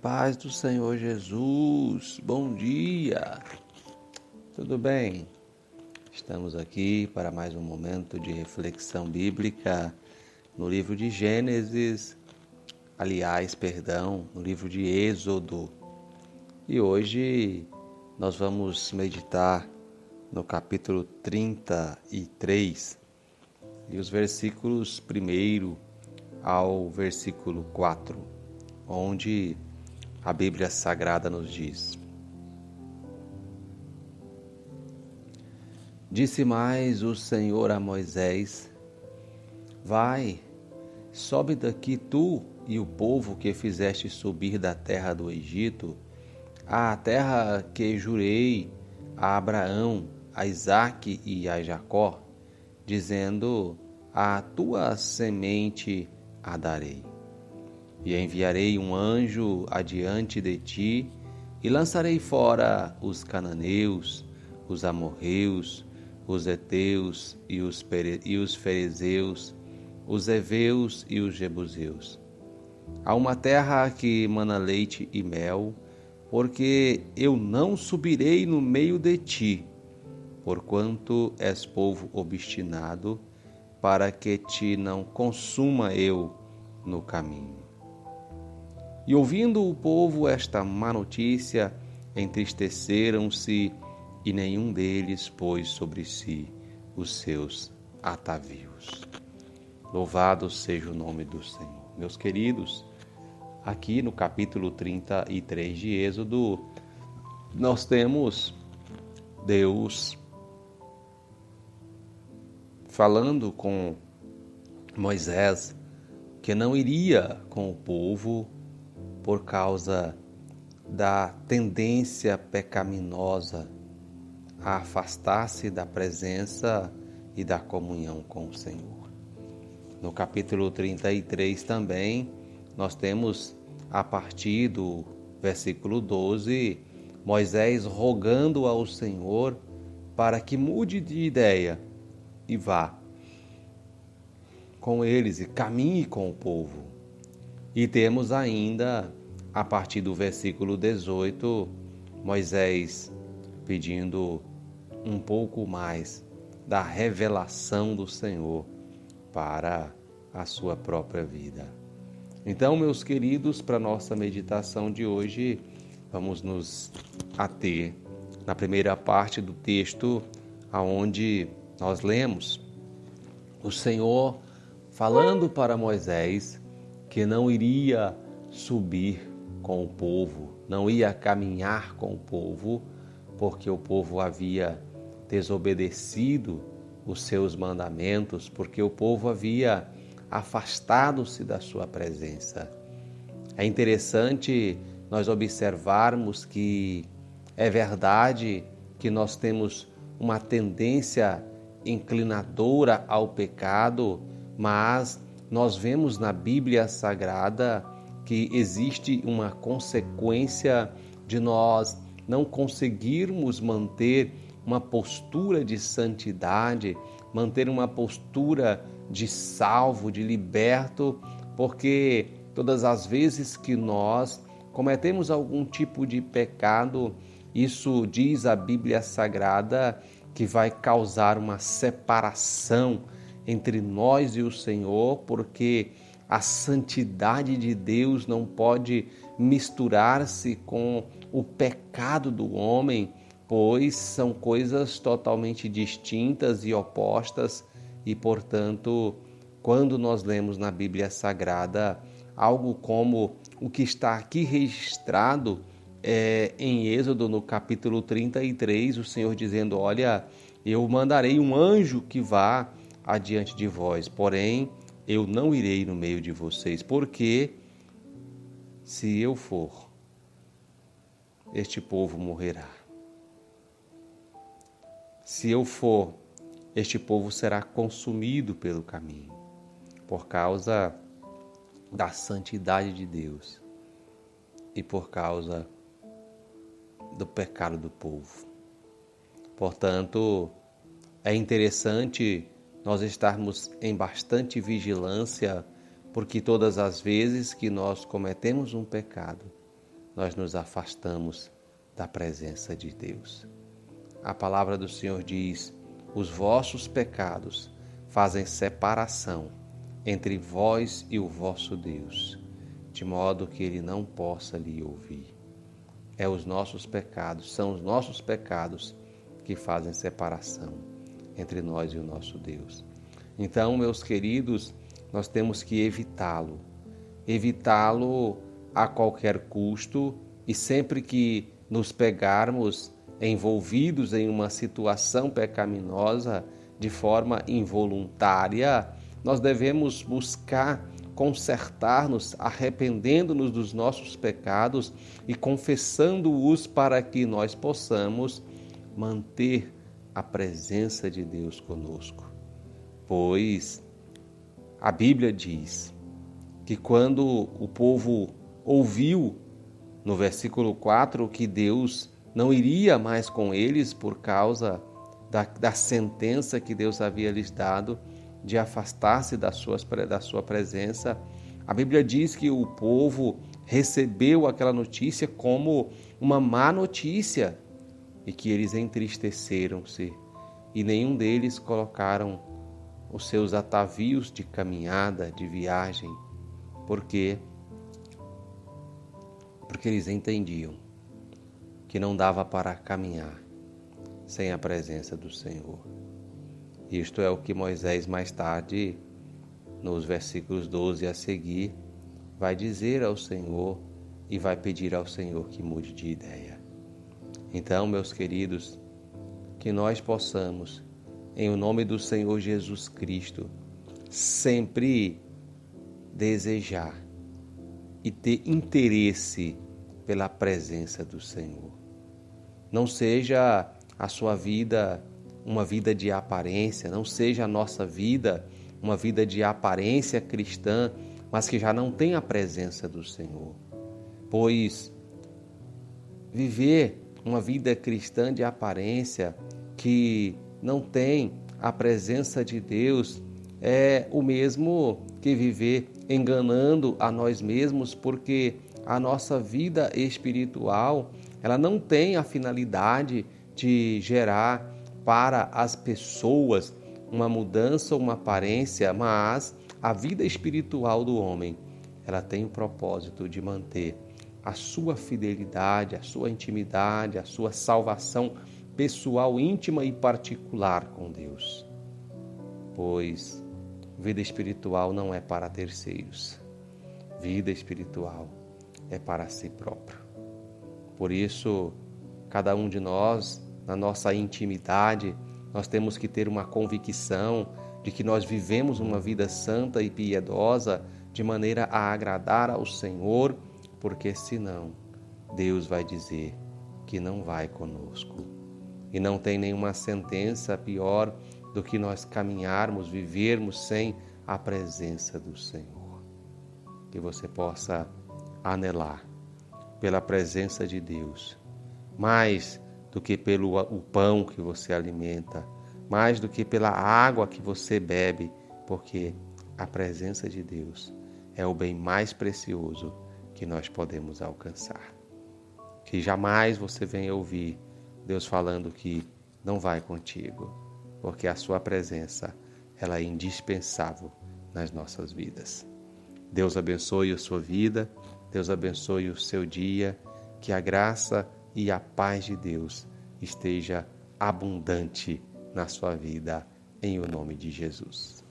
paz do Senhor Jesus, bom dia, tudo bem? Estamos aqui para mais um momento de reflexão bíblica no livro de Gênesis, no livro de Êxodo. E hoje nós vamos meditar no capítulo 33 e os versículos 1 ao versículo 4, onde a Bíblia Sagrada nos diz: Disse mais o Senhor a Moisés: Vai, sobe daqui tu e o povo que fizeste subir da terra do Egito, à terra que jurei a Abraão, a Isaque e a Jacó, dizendo: A tua semente a darei. E enviarei um anjo adiante de ti, e lançarei fora os cananeus, os amorreus, os heteus e os ferezeus, os heveus e os jebuseus. A uma terra que mana leite e mel, porque eu não subirei no meio de ti, porquanto és povo obstinado, para que te não consuma eu no caminho. E ouvindo o povo esta má notícia, entristeceram-se, e nenhum deles pôs sobre si os seus atavios. Louvado seja o nome do Senhor. Meus queridos, aqui no capítulo 33 de Êxodo, nós temos Deus falando com Moisés que não iria com o povo por causa da tendência pecaminosa a afastar-se da presença e da comunhão com o Senhor. No capítulo 33 também, nós temos, a partir do versículo 12, Moisés rogando ao Senhor para que mude de ideia e vá com eles e caminhe com o povo. E temos ainda, a partir do versículo 18, Moisés pedindo um pouco mais da revelação do Senhor para a sua própria vida. Então, meus queridos, para a nossa meditação de hoje, vamos nos ater na primeira parte do texto, aonde nós lemos o Senhor falando para Moisés que não iria subir com o povo, não ia caminhar com o povo, porque o povo havia desobedecido os seus mandamentos, porque o povo havia afastado-se da sua presença. É interessante nós observarmos que é verdade que nós temos uma tendência inclinadora ao pecado, mas nós vemos na Bíblia Sagrada que existe uma consequência de nós não conseguirmos manter uma postura de santidade, manter uma postura de salvo, de liberto, porque todas as vezes que nós cometemos algum tipo de pecado, isso diz a Bíblia Sagrada que vai causar uma separação entre nós e o Senhor, porque a santidade de Deus não pode misturar-se com o pecado do homem, pois são coisas totalmente distintas e opostas e, portanto, quando nós lemos na Bíblia Sagrada algo como o que está aqui registrado em Êxodo, no capítulo 33, o Senhor dizendo: Olha, eu mandarei um anjo que vá adiante de vós, porém eu não irei no meio de vocês, porque se eu for, este povo morrerá. Se eu for, este povo será consumido pelo caminho, por causa da santidade de Deus e por causa do pecado do povo. Portanto, é interessante nós estarmos em bastante vigilância, porque todas as vezes que nós cometemos um pecado, nós nos afastamos da presença de Deus. A palavra do Senhor diz: os vossos pecados fazem separação entre vós e o vosso Deus, de modo que Ele não possa lhe ouvir. São os nossos pecados que fazem separação entre nós e o nosso Deus. Então, meus queridos, nós temos que evitá-lo a qualquer custo, e sempre que nos pegarmos envolvidos em uma situação pecaminosa de forma involuntária, nós devemos buscar consertar-nos, arrependendo-nos dos nossos pecados e confessando-os para que nós possamos manter a presença de Deus conosco. Pois a Bíblia diz que quando o povo ouviu, no versículo 4, que Deus não iria mais com eles por causa da sentença que Deus havia lhes dado de afastar-se da sua presença, a Bíblia diz que o povo recebeu aquela notícia como uma má notícia e que eles entristeceram-se e nenhum deles colocaram os seus atavios de caminhada, de viagem. Por quê? Porque eles entendiam que não dava para caminhar sem a presença do Senhor. Isto é o que Moisés mais tarde, nos versículos 12 a seguir, vai dizer ao Senhor e vai pedir ao Senhor que mude de ideia. Então, meus queridos, que nós possamos, em o nome do Senhor Jesus Cristo, sempre desejar e ter interesse pela presença do Senhor. Não seja a sua vida uma vida de aparência, não seja a nossa vida uma vida de aparência cristã, mas que já não tem a presença do Senhor. Pois viver uma vida cristã de aparência que não tem a presença de Deus é o mesmo que viver enganando a nós mesmos, porque a nossa vida espiritual, ela não tem a finalidade de gerar para as pessoas uma mudança ou uma aparência, mas a vida espiritual do homem, ela tem o propósito de manter a sua fidelidade, a sua intimidade, a sua salvação pessoal, íntima e particular com Deus. Pois vida espiritual não é para terceiros. Vida espiritual é para si próprio. Por isso, cada um de nós, na nossa intimidade, nós temos que ter uma convicção de que nós vivemos uma vida santa e piedosa de maneira a agradar ao Senhor, porque senão Deus vai dizer que não vai conosco. E não tem nenhuma sentença pior do que nós caminharmos, vivermos sem a presença do Senhor. Que você possa anelar pela presença de Deus, mais do que pelo o pão que você alimenta, mais do que pela água que você bebe, porque a presença de Deus é o bem mais precioso que nós podemos alcançar. Que jamais você venha ouvir Deus falando que não vai contigo, porque a sua presença, ela é indispensável nas nossas vidas. Deus abençoe a sua vida, Deus abençoe o seu dia, que a graça e a paz de Deus esteja abundante na sua vida, em o nome de Jesus.